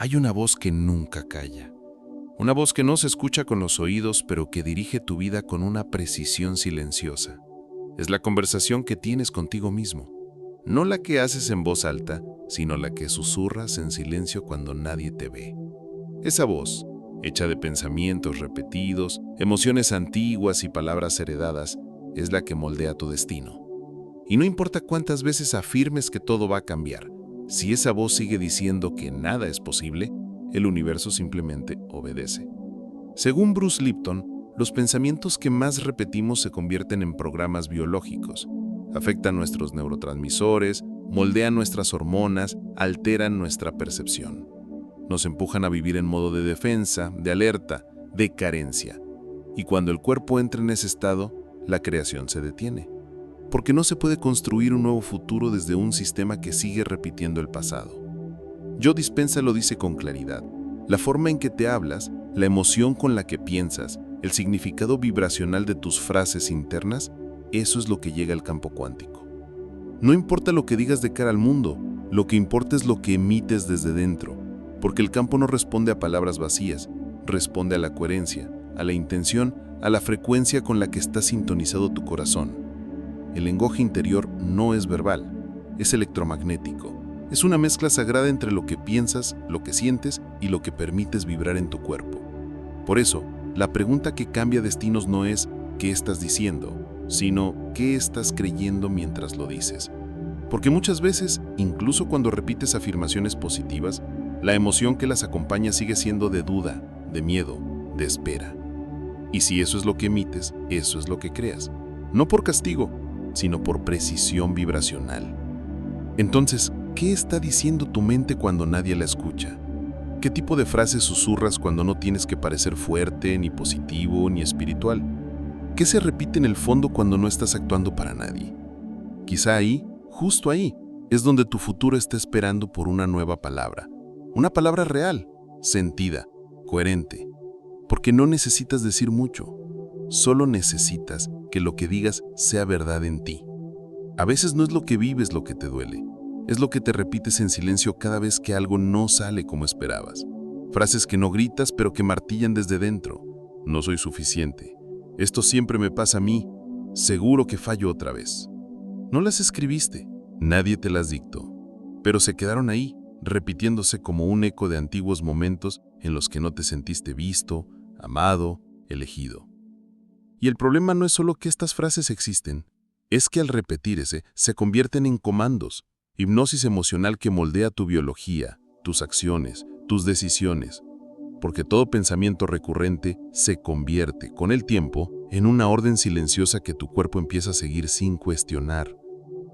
Hay una voz que nunca calla. Una voz que no se escucha con los oídos, pero que dirige tu vida con una precisión silenciosa. Es la conversación que tienes contigo mismo. No la que haces en voz alta, sino la que susurras en silencio cuando nadie te ve. Esa voz, hecha de pensamientos repetidos, emociones antiguas y palabras heredadas, es la que moldea tu destino. Y no importa cuántas veces afirmes que todo va a cambiar, si esa voz sigue diciendo que nada es posible, el universo simplemente obedece. Según Bruce Lipton, los pensamientos que más repetimos se convierten en programas biológicos. Afectan nuestros neurotransmisores, moldean nuestras hormonas, alteran nuestra percepción. Nos empujan a vivir en modo de defensa, de alerta, de carencia. Y cuando el cuerpo entra en ese estado, la creación se detiene. Porque no se puede construir un nuevo futuro desde un sistema que sigue repitiendo el pasado. Joe Dispenza lo dice con claridad. La forma en que te hablas, la emoción con la que piensas, el significado vibracional de tus frases internas, eso es lo que llega al campo cuántico. No importa lo que digas de cara al mundo, lo que importa es lo que emites desde dentro, porque el campo no responde a palabras vacías, responde a la coherencia, a la intención, a la frecuencia con la que está sintonizado tu corazón. El lenguaje interior no es verbal, es electromagnético. Es una mezcla sagrada entre lo que piensas, lo que sientes y lo que permites vibrar en tu cuerpo. Por eso, la pregunta que cambia destinos no es ¿qué estás diciendo?, sino ¿qué estás creyendo mientras lo dices? Porque muchas veces, incluso cuando repites afirmaciones positivas, la emoción que las acompaña sigue siendo de duda, de miedo, de espera. Y si eso es lo que emites, eso es lo que creas. No por castigo, sino por precisión vibracional. Entonces, ¿qué está diciendo tu mente cuando nadie la escucha? ¿Qué tipo de frases susurras cuando no tienes que parecer fuerte, ni positivo, ni espiritual? ¿Qué se repite en el fondo cuando no estás actuando para nadie? Quizá ahí, justo ahí, es donde tu futuro está esperando por una nueva palabra. Una palabra real, sentida, coherente. Porque no necesitas decir mucho. Solo necesitas que lo que digas sea verdad en ti. A veces no es lo que vives lo que te duele. Es lo que te repites en silencio cada vez que algo no sale como esperabas. Frases que no gritas pero que martillan desde dentro. No soy suficiente. Esto siempre me pasa a mí. Seguro que fallo otra vez. No las escribiste. Nadie te las dictó. Pero se quedaron ahí, repitiéndose como un eco de antiguos momentos en los que no te sentiste visto, amado, elegido. Y el problema no es solo que estas frases existen, es que al repetirse se convierten en comandos, hipnosis emocional que moldea tu biología, tus acciones, tus decisiones, porque todo pensamiento recurrente se convierte, con el tiempo, en una orden silenciosa que tu cuerpo empieza a seguir sin cuestionar.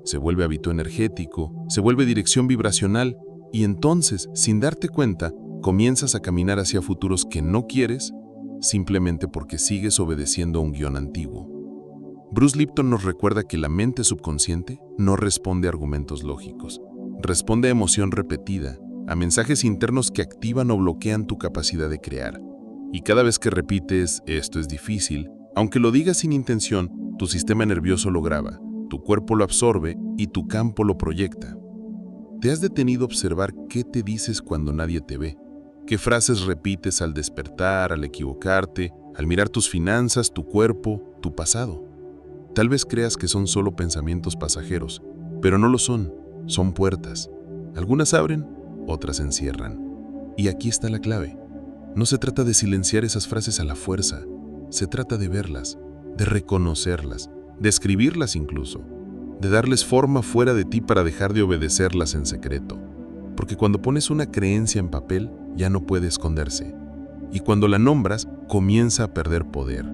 Se vuelve hábito energético, se vuelve dirección vibracional, y entonces, sin darte cuenta, comienzas a caminar hacia futuros que no quieres, simplemente porque sigues obedeciendo a un guión antiguo. Bruce Lipton nos recuerda que la mente subconsciente no responde a argumentos lógicos, responde a emoción repetida, a mensajes internos que activan o bloquean tu capacidad de crear. Y cada vez que repites «esto es difícil», aunque lo digas sin intención, tu sistema nervioso lo graba, tu cuerpo lo absorbe y tu campo lo proyecta. ¿Te has detenido a observar qué te dices cuando nadie te ve? ¿Qué frases repites al despertar, al equivocarte, al mirar tus finanzas, tu cuerpo, tu pasado? Tal vez creas que son solo pensamientos pasajeros, pero no lo son, son puertas. Algunas abren, otras encierran. Y aquí está la clave. No se trata de silenciar esas frases a la fuerza, se trata de verlas, de reconocerlas, de escribirlas incluso, de darles forma fuera de ti para dejar de obedecerlas en secreto. Porque cuando pones una creencia en papel, ya no puede esconderse. Y cuando la nombras, comienza a perder poder.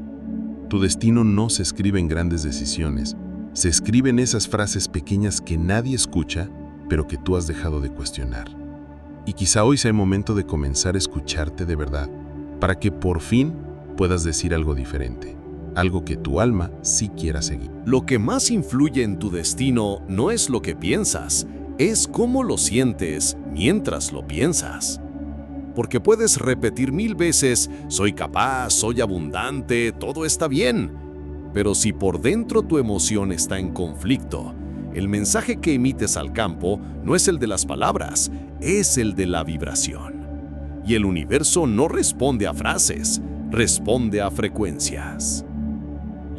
Tu destino no se escribe en grandes decisiones, se escribe en esas frases pequeñas que nadie escucha, pero que tú has dejado de cuestionar. Y quizá hoy sea el momento de comenzar a escucharte de verdad, para que por fin puedas decir algo diferente, algo que tu alma sí quiera seguir. Lo que más influye en tu destino no es lo que piensas, es cómo lo sientes mientras lo piensas. Porque puedes repetir 1000 veces, soy capaz, soy abundante, todo está bien. Pero si por dentro tu emoción está en conflicto, el mensaje que emites al campo no es el de las palabras, es el de la vibración. Y el universo no responde a frases, responde a frecuencias.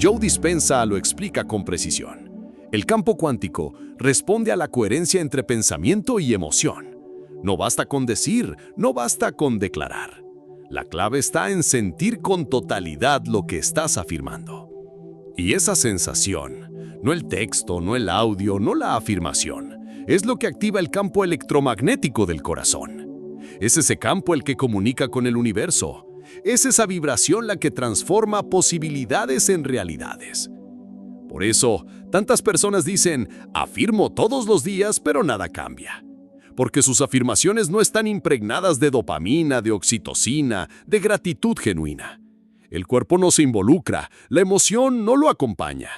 Joe Dispenza lo explica con precisión. El campo cuántico responde a la coherencia entre pensamiento y emoción. No basta con decir, no basta con declarar. La clave está en sentir con totalidad lo que estás afirmando. Y esa sensación, no el texto, no el audio, no la afirmación, es lo que activa el campo electromagnético del corazón. Es ese campo el que comunica con el universo. Es esa vibración la que transforma posibilidades en realidades. Por eso, tantas personas dicen, afirmo todos los días, pero nada cambia. Porque sus afirmaciones no están impregnadas de dopamina, de oxitocina, de gratitud genuina. El cuerpo no se involucra, la emoción no lo acompaña.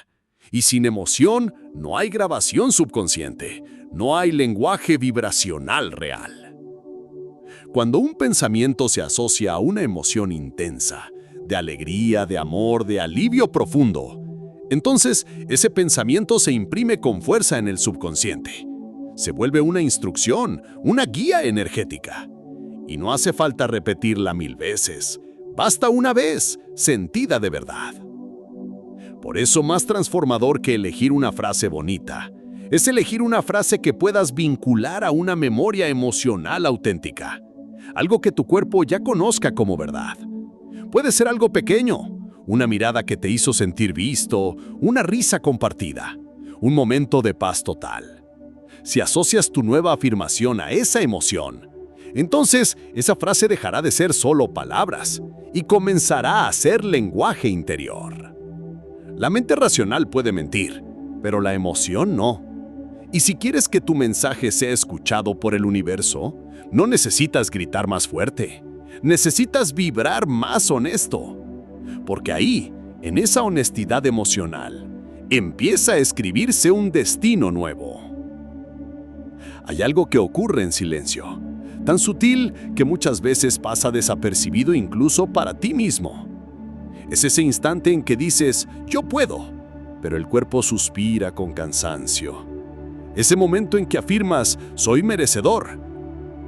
Y sin emoción no hay grabación subconsciente, no hay lenguaje vibracional real. Cuando un pensamiento se asocia a una emoción intensa, de alegría, de amor, de alivio profundo, entonces ese pensamiento se imprime con fuerza en el subconsciente. Se vuelve una instrucción, una guía energética. Y no hace falta repetirla 1000 veces. Basta una vez, sentida de verdad. Por eso, más transformador que elegir una frase bonita, es elegir una frase que puedas vincular a una memoria emocional auténtica. Algo que tu cuerpo ya conozca como verdad. Puede ser algo pequeño, una mirada que te hizo sentir visto, una risa compartida, un momento de paz total. Si asocias tu nueva afirmación a esa emoción, entonces esa frase dejará de ser solo palabras y comenzará a ser lenguaje interior. La mente racional puede mentir, pero la emoción no. Y si quieres que tu mensaje sea escuchado por el universo, no necesitas gritar más fuerte, necesitas vibrar más honesto. Porque ahí, en esa honestidad emocional, empieza a escribirse un destino nuevo. Hay algo que ocurre en silencio, tan sutil que muchas veces pasa desapercibido incluso para ti mismo. Es ese instante en que dices, yo puedo, pero el cuerpo suspira con cansancio. Ese momento en que afirmas, soy merecedor,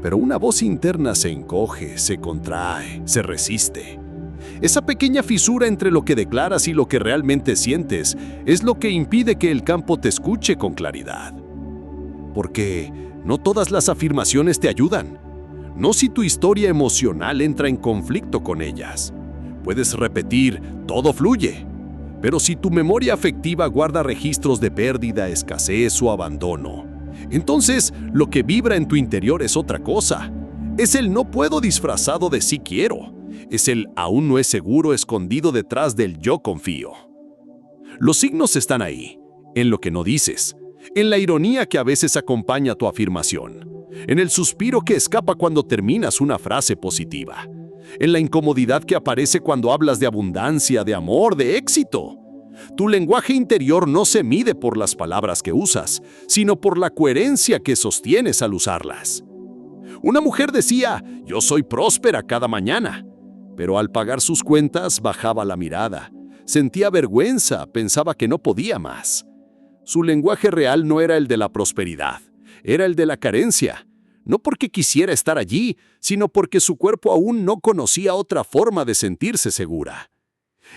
pero una voz interna se encoge, se contrae, se resiste. Esa pequeña fisura entre lo que declaras y lo que realmente sientes es lo que impide que el campo te escuche con claridad. Porque no todas las afirmaciones te ayudan. No si tu historia emocional entra en conflicto con ellas. Puedes repetir, todo fluye. Pero si tu memoria afectiva guarda registros de pérdida, escasez o abandono, entonces lo que vibra en tu interior es otra cosa. Es el no puedo disfrazado de sí quiero. Es el aún no es seguro escondido detrás del yo confío. Los signos están ahí, en lo que no dices, en la ironía que a veces acompaña tu afirmación, en el suspiro que escapa cuando terminas una frase positiva, en la incomodidad que aparece cuando hablas de abundancia, de amor, de éxito. Tu lenguaje interior no se mide por las palabras que usas, sino por la coherencia que sostienes al usarlas. Una mujer decía, yo soy próspera cada mañana, pero al pagar sus cuentas bajaba la mirada, sentía vergüenza, pensaba que no podía más. Su lenguaje real no era el de la prosperidad, era el de la carencia. No porque quisiera estar allí, sino porque su cuerpo aún no conocía otra forma de sentirse segura.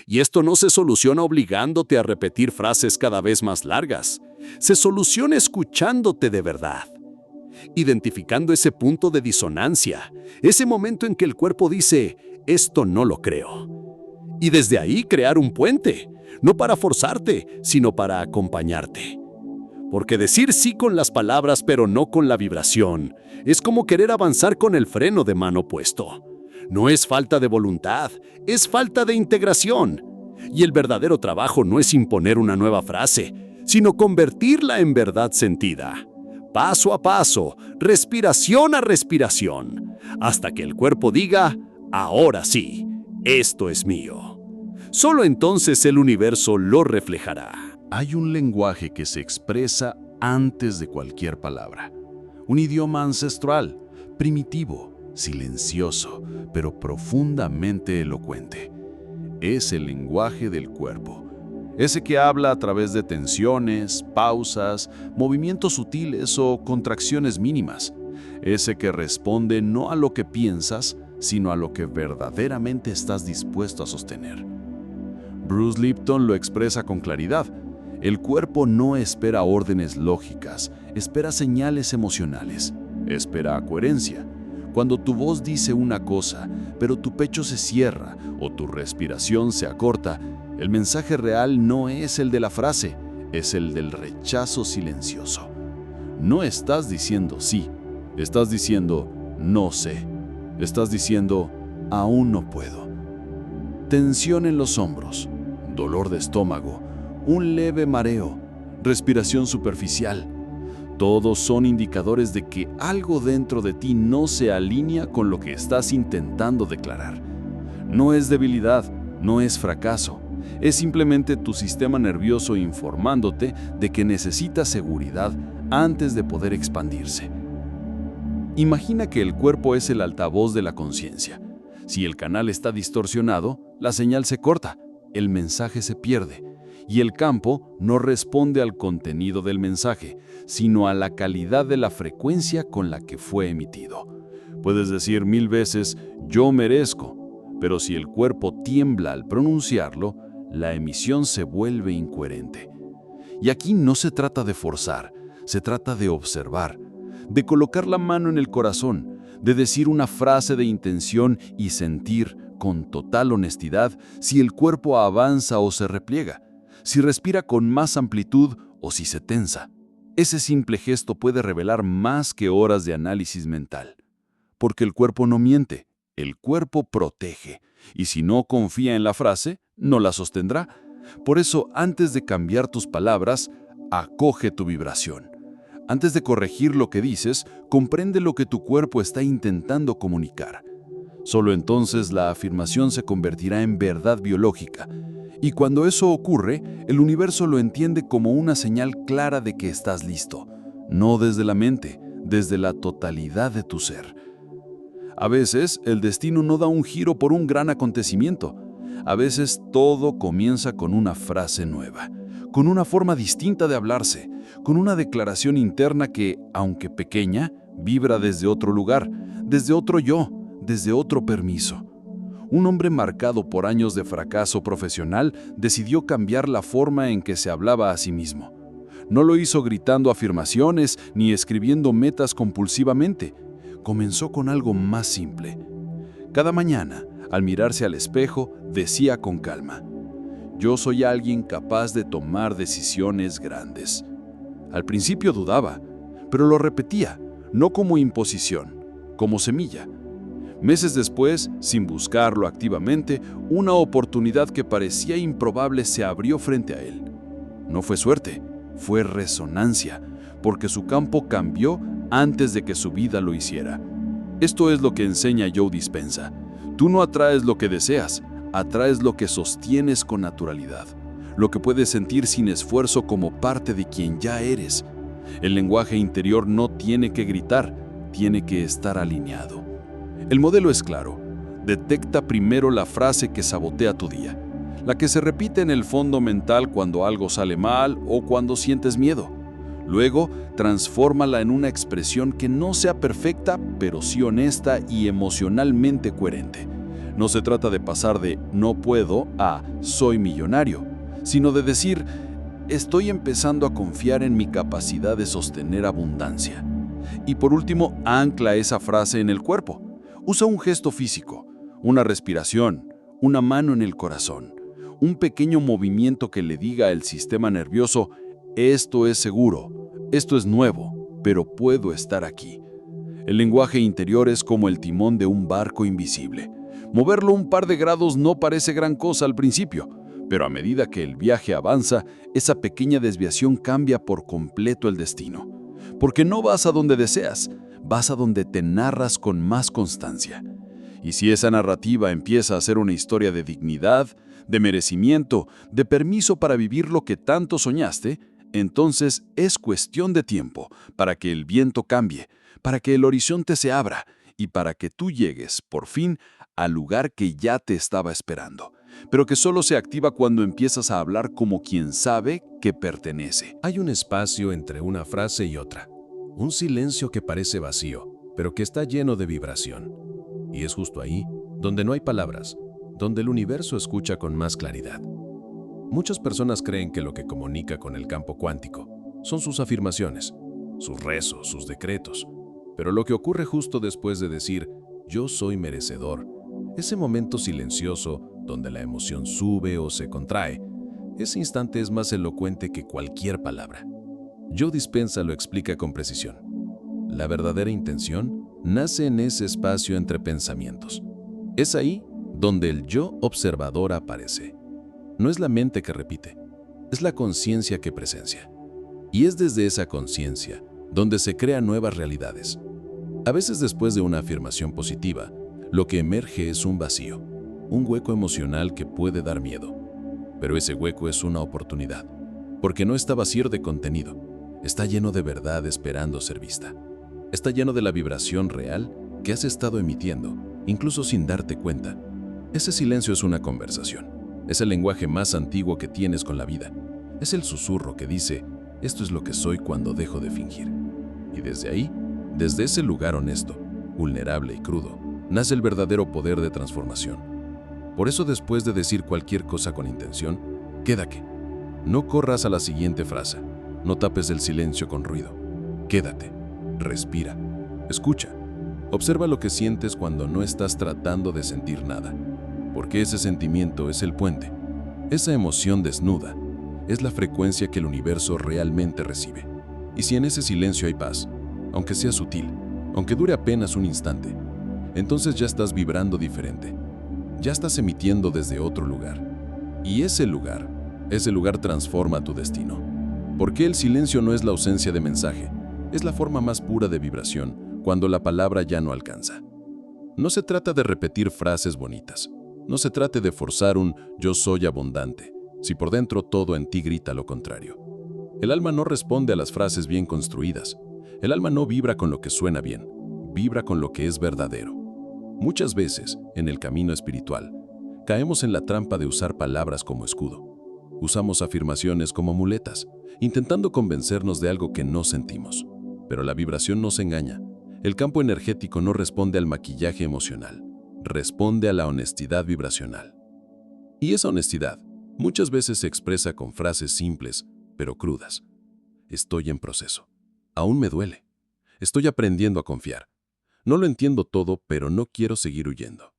Y esto no se soluciona obligándote a repetir frases cada vez más largas. Se soluciona escuchándote de verdad. Identificando ese punto de disonancia, ese momento en que el cuerpo dice, esto no lo creo. Y desde ahí crear un puente, no para forzarte, sino para acompañarte. Porque decir sí con las palabras pero no con la vibración es como querer avanzar con el freno de mano puesto. No es falta de voluntad, es falta de integración. Y el verdadero trabajo no es imponer una nueva frase, sino convertirla en verdad sentida. Paso a paso, respiración a respiración, hasta que el cuerpo diga, ahora sí, esto es mío. Solo entonces el universo lo reflejará. Hay un lenguaje que se expresa antes de cualquier palabra. Un idioma ancestral, primitivo, silencioso, pero profundamente elocuente. Es el lenguaje del cuerpo. Ese que habla a través de tensiones, pausas, movimientos sutiles o contracciones mínimas. Ese que responde no a lo que piensas, sino a lo que verdaderamente estás dispuesto a sostener. Bruce Lipton lo expresa con claridad. El cuerpo no espera órdenes lógicas, espera señales emocionales, espera coherencia. Cuando tu voz dice una cosa, pero tu pecho se cierra o tu respiración se acorta, el mensaje real no es el de la frase, es el del rechazo silencioso. No estás diciendo sí, estás diciendo no sé, estás diciendo aún no puedo. Tensión en los hombros, dolor de estómago, un leve mareo, respiración superficial. Todos son indicadores de que algo dentro de ti no se alinea con lo que estás intentando declarar. No es debilidad, no es fracaso. Es simplemente tu sistema nervioso informándote de que necesita seguridad antes de poder expandirse. Imagina que el cuerpo es el altavoz de la conciencia. Si el canal está distorsionado, la señal se corta, el mensaje se pierde, y el campo no responde al contenido del mensaje, sino a la calidad de la frecuencia con la que fue emitido. Puedes decir 1000 veces, yo merezco, pero si el cuerpo tiembla al pronunciarlo, la emisión se vuelve incoherente. Y aquí no se trata de forzar, se trata de observar, de colocar la mano en el corazón, de decir una frase de intención y sentir con total honestidad si el cuerpo avanza o se repliega, si respira con más amplitud o si se tensa. Ese simple gesto puede revelar más que horas de análisis mental. Porque el cuerpo no miente, el cuerpo protege, y si no confía en la frase, no la sostendrá. Por eso, antes de cambiar tus palabras, acoge tu vibración. Antes de corregir lo que dices, comprende lo que tu cuerpo está intentando comunicar. Solo entonces la afirmación se convertirá en verdad biológica. Y cuando eso ocurre, el universo lo entiende como una señal clara de que estás listo. No desde la mente, desde la totalidad de tu ser. A veces, el destino no da un giro por un gran acontecimiento. A veces, todo comienza con una frase nueva, con una forma distinta de hablarse, con una declaración interna que, aunque pequeña, vibra desde otro lugar, desde otro yo, desde otro permiso. Un hombre marcado por años de fracaso profesional decidió cambiar la forma en que se hablaba a sí mismo. No lo hizo gritando afirmaciones ni escribiendo metas compulsivamente. Comenzó con algo más simple. Cada mañana, al mirarse al espejo, decía con calma: yo soy alguien capaz de tomar decisiones grandes. Al principio dudaba, pero lo repetía, no como imposición, como semilla. Meses después, sin buscarlo activamente, una oportunidad que parecía improbable se abrió frente a él. No fue suerte, fue resonancia, porque su campo cambió antes de que su vida lo hiciera. Esto es lo que enseña Joe Dispenza. Tú no atraes lo que deseas, atraes lo que sostienes con naturalidad, lo que puedes sentir sin esfuerzo como parte de quien ya eres. El lenguaje interior no tiene que gritar, tiene que estar alineado. El modelo es claro. Detecta primero la frase que sabotea tu día, la que se repite en el fondo mental cuando algo sale mal o cuando sientes miedo. Luego, transfórmala en una expresión que no sea perfecta, pero sí honesta y emocionalmente coherente. No se trata de pasar de no puedo a soy millonario, sino de decir estoy empezando a confiar en mi capacidad de sostener abundancia. Y por último, ancla esa frase en el cuerpo. Usa un gesto físico, una respiración, una mano en el corazón, un pequeño movimiento que le diga al sistema nervioso: esto es seguro, esto es nuevo, pero puedo estar aquí. El lenguaje interior es como el timón de un barco invisible. Moverlo un par de grados no parece gran cosa al principio, pero a medida que el viaje avanza, esa pequeña desviación cambia por completo el destino. Porque no vas a donde deseas, vas a donde te narras con más constancia. Y si esa narrativa empieza a ser una historia de dignidad, de merecimiento, de permiso para vivir lo que tanto soñaste, entonces es cuestión de tiempo para que el viento cambie, para que el horizonte se abra y para que tú llegues, por fin, al lugar que ya te estaba esperando, pero que solo se activa cuando empiezas a hablar como quien sabe que pertenece. Hay un espacio entre una frase y otra, un silencio que parece vacío, pero que está lleno de vibración. Y es justo ahí, donde no hay palabras, donde el universo escucha con más claridad. Muchas personas creen que lo que comunica con el campo cuántico son sus afirmaciones, sus rezos, sus decretos. Pero lo que ocurre justo después de decir «yo soy merecedor», ese momento silencioso donde la emoción sube o se contrae, ese instante es más elocuente que cualquier palabra. Joe Dispenza lo explica con precisión. La verdadera intención nace en ese espacio entre pensamientos. Es ahí donde el yo observador aparece. No es la mente que repite, es la conciencia que presencia. Y es desde esa conciencia donde se crean nuevas realidades. A veces después de una afirmación positiva, lo que emerge es un vacío, un hueco emocional que puede dar miedo. Pero ese hueco es una oportunidad, porque no está vacío de contenido, está lleno de verdad esperando ser vista. Está lleno de la vibración real que has estado emitiendo, incluso sin darte cuenta. Ese silencio es una conversación, es el lenguaje más antiguo que tienes con la vida. Es el susurro que dice, esto es lo que soy cuando dejo de fingir. Y desde ahí, desde ese lugar honesto, vulnerable y crudo, nace el verdadero poder de transformación. Por eso después de decir cualquier cosa con intención, quédate. No corras a la siguiente frase, no tapes el silencio con ruido. Quédate, respira, escucha. Observa lo que sientes cuando no estás tratando de sentir nada, porque ese sentimiento es el puente. Esa emoción desnuda es la frecuencia que el universo realmente recibe. Y si en ese silencio hay paz, aunque sea sutil, aunque dure apenas un instante, entonces ya estás vibrando diferente. Ya estás emitiendo desde otro lugar. Y ese lugar transforma tu destino. Porque el silencio no es la ausencia de mensaje, es la forma más pura de vibración cuando la palabra ya no alcanza. No se trata de repetir frases bonitas. No se trata de forzar un «yo soy abundante», si por dentro todo en ti grita lo contrario. El alma no responde a las frases bien construidas. El alma no vibra con lo que suena bien, vibra con lo que es verdadero. Muchas veces, en el camino espiritual, caemos en la trampa de usar palabras como escudo. Usamos afirmaciones como muletas, intentando convencernos de algo que no sentimos. Pero la vibración nos engaña. El campo energético no responde al maquillaje emocional, responde a la honestidad vibracional. Y esa honestidad muchas veces se expresa con frases simples, pero crudas. Estoy en proceso. Aún me duele. Estoy aprendiendo a confiar. No lo entiendo todo, pero no quiero seguir huyendo.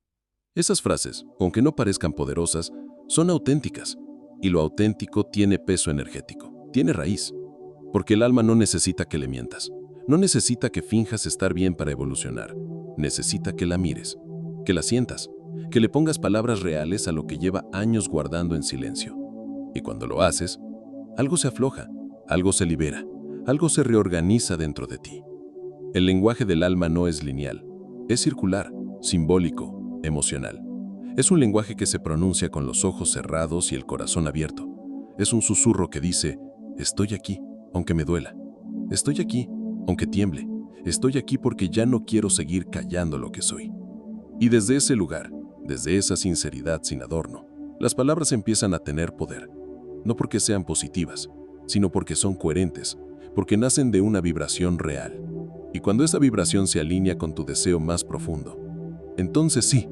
Esas frases, aunque no parezcan poderosas, son auténticas. Y lo auténtico tiene peso energético, tiene raíz. Porque el alma no necesita que le mientas. No necesita que finjas estar bien para evolucionar. Necesita que la mires, que la sientas, que le pongas palabras reales a lo que lleva años guardando en silencio. Y cuando lo haces, algo se afloja, algo se libera, algo se reorganiza dentro de ti. El lenguaje del alma no es lineal, es circular, simbólico, emocional. Es un lenguaje que se pronuncia con los ojos cerrados y el corazón abierto. Es un susurro que dice, estoy aquí, aunque me duela. Estoy aquí, aunque tiemble. Estoy aquí porque ya no quiero seguir callando lo que soy. Y desde ese lugar, desde esa sinceridad sin adorno, las palabras empiezan a tener poder. No porque sean positivas, sino porque son coherentes, porque nacen de una vibración real. Y cuando esa vibración se alinea con tu deseo más profundo, entonces sí,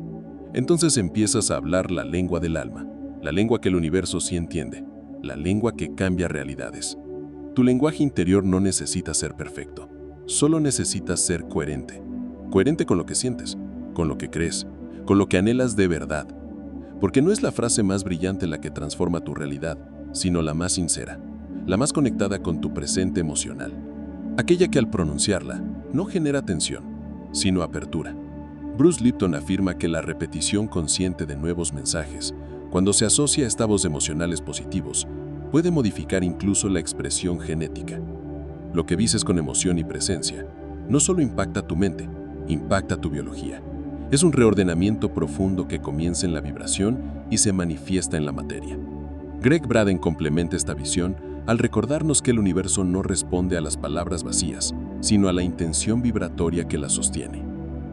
entonces empiezas a hablar la lengua del alma, la lengua que el universo sí entiende, la lengua que cambia realidades. Tu lenguaje interior no necesita ser perfecto, solo necesita ser coherente. Coherente con lo que sientes, con lo que crees, con lo que anhelas de verdad. Porque no es la frase más brillante la que transforma tu realidad, sino la más sincera, la más conectada con tu presente emocional. Aquella que al pronunciarla no genera tensión, sino apertura. Bruce Lipton afirma que la repetición consciente de nuevos mensajes, cuando se asocia a estados emocionales positivos, puede modificar incluso la expresión genética. Lo que dices con emoción y presencia no solo impacta tu mente, impacta tu biología. Es un reordenamiento profundo que comienza en la vibración y se manifiesta en la materia. Greg Braden complementa esta visión al recordarnos que el universo no responde a las palabras vacías, sino a la intención vibratoria que las sostiene.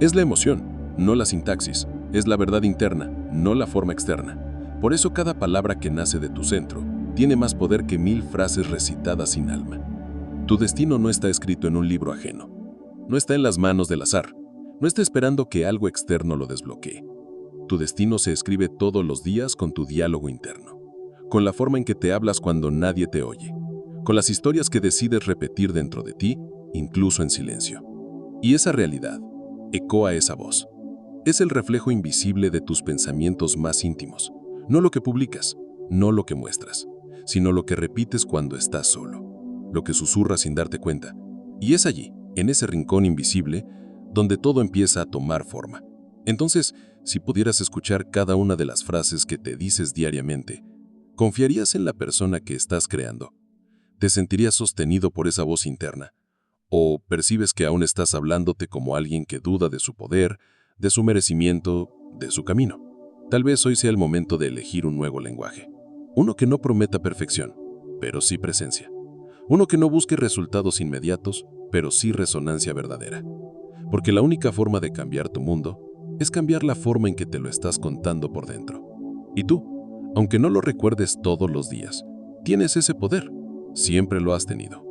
Es la emoción, no la sintaxis, es la verdad interna, no la forma externa. Por eso cada palabra que nace de tu centro tiene más poder que 1000 frases recitadas sin alma. Tu destino no está escrito en un libro ajeno. No está en las manos del azar. No está esperando que algo externo lo desbloquee. Tu destino se escribe todos los días con tu diálogo interno, con la forma en que te hablas cuando nadie te oye, con las historias que decides repetir dentro de ti, incluso en silencio. Y esa realidad ecoa esa voz. Es el reflejo invisible de tus pensamientos más íntimos. No lo que publicas, no lo que muestras, sino lo que repites cuando estás solo, lo que susurras sin darte cuenta. Y es allí, en ese rincón invisible, donde todo empieza a tomar forma. Entonces, si pudieras escuchar cada una de las frases que te dices diariamente, ¿confiarías en la persona que estás creando? ¿Te sentirías sostenido por esa voz interna? ¿O percibes que aún estás hablándote como alguien que duda de su poder, de su merecimiento, de su camino? Tal vez hoy sea el momento de elegir un nuevo lenguaje. Uno que no prometa perfección, pero sí presencia. Uno que no busque resultados inmediatos, pero sí resonancia verdadera. Porque la única forma de cambiar tu mundo es cambiar la forma en que te lo estás contando por dentro. Y tú, aunque no lo recuerdes todos los días, tienes ese poder. Siempre lo has tenido.